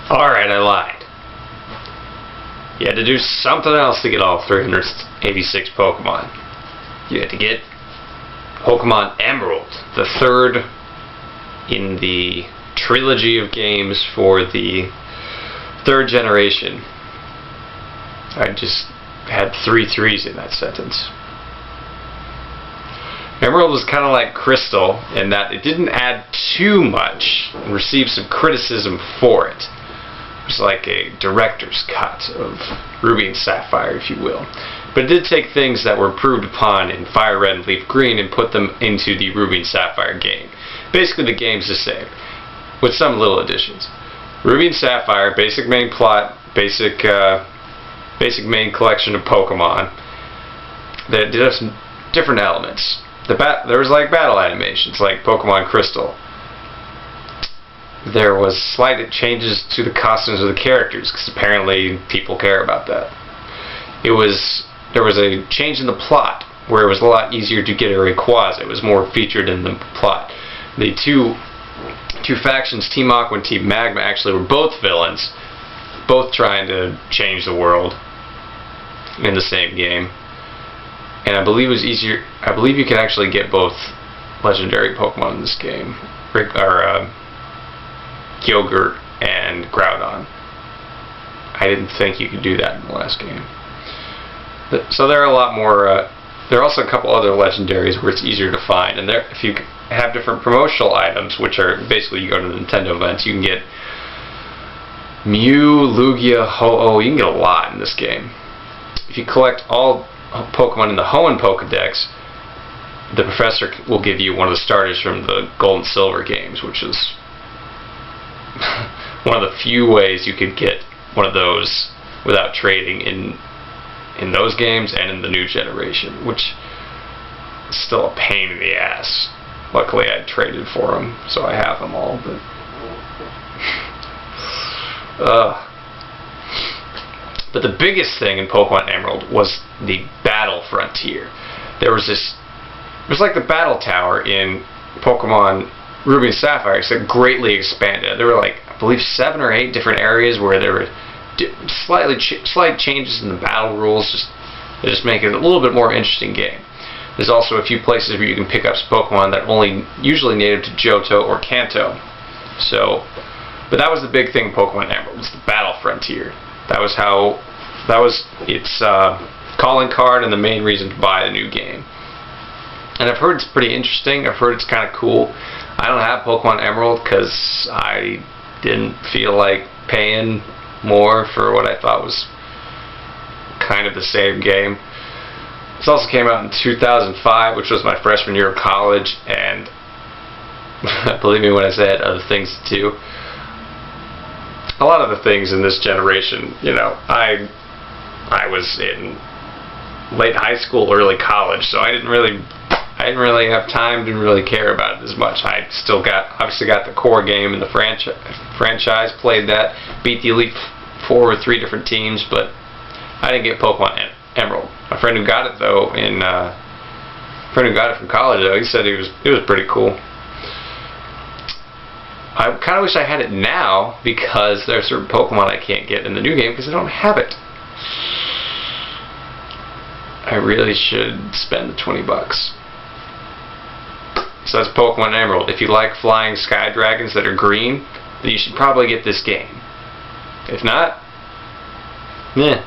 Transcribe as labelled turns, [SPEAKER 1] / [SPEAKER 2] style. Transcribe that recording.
[SPEAKER 1] Alright, I lied. You had to do something else to get all 386 Pokemon. You had to get Pokemon Emerald, the third in the trilogy of games for the third generation. I just had 3 threes in that sentence. Emerald was kind of like Crystal in that it didn't add too much and received some criticism for it. It was like a director's cut of Ruby and Sapphire, if you will. But it did take things that were improved upon in Fire Red and Leaf Green and put them into the Ruby and Sapphire game. Basically the game's the same, with some little additions. Ruby and Sapphire, basic main plot, basic main collection of Pokemon. They did have some different elements. There was like battle animations, like Pokemon Crystal. There was slight changes to the costumes of the characters, because apparently people care about that. There was a change in the plot, where it was a lot easier to get a Rayquaza. It was more featured in the plot. The two factions, Team Aqua and Team Magma, actually were both villains, both trying to change the world in the same game. And I believe it was easier. I believe you can actually get both legendary Pokemon in this game, Kyogre and Groudon. I didn't think you could do that in the last game. So there are a lot more. There are also a couple other legendaries where it's easier to find, and if you have different promotional items, which are basically you go to the Nintendo events, you can get Mew, Lugia, Ho-Oh. You can get a lot in this game. If you collect all Pokemon in the Hoenn Pokedex, the professor will give you one of the starters from the Gold and Silver games, which is one of the few ways you could get one of those without trading in those games and in the new generation, which is still a pain in the ass. Luckily I traded for them, so I have them all, but But the biggest thing in Pokemon Emerald was the battle frontier. There was like the battle tower in Pokemon Ruby and Sapphire, except greatly expanded. There were like, I believe, 7 or 8 different areas where there were slight changes in the battle rules, just make it a little bit more interesting game. There's also a few places where you can pick up some Pokemon that are only usually native to Johto or Kanto. But that was the big thing in Pokemon Emerald, was the battle frontier. That was its calling card and the main reason to buy the new game. And I've heard it's pretty interesting. I've heard it's kind of cool. I don't have Pokemon Emerald because I didn't feel like paying more for what I thought was kind of the same game. This also came out in 2005, which was my freshman year of college, and believe me when I say it, other things to do. A lot of the things in this generation, I was in late high school, early college, so I didn't really have time, didn't really care about it as much. I still obviously got the core game and the franchise, played that, beat the Elite Four with 3 different teams, but I didn't get Pokemon Emerald. My friend who got it though, from college though, he said it was pretty cool. I kind of wish I had it now, because there are certain Pokemon I can't get in the new game because I don't have it. I really should spend the $20. So that's Pokemon Emerald. If you like flying sky dragons that are green, then you should probably get this game. If not, meh.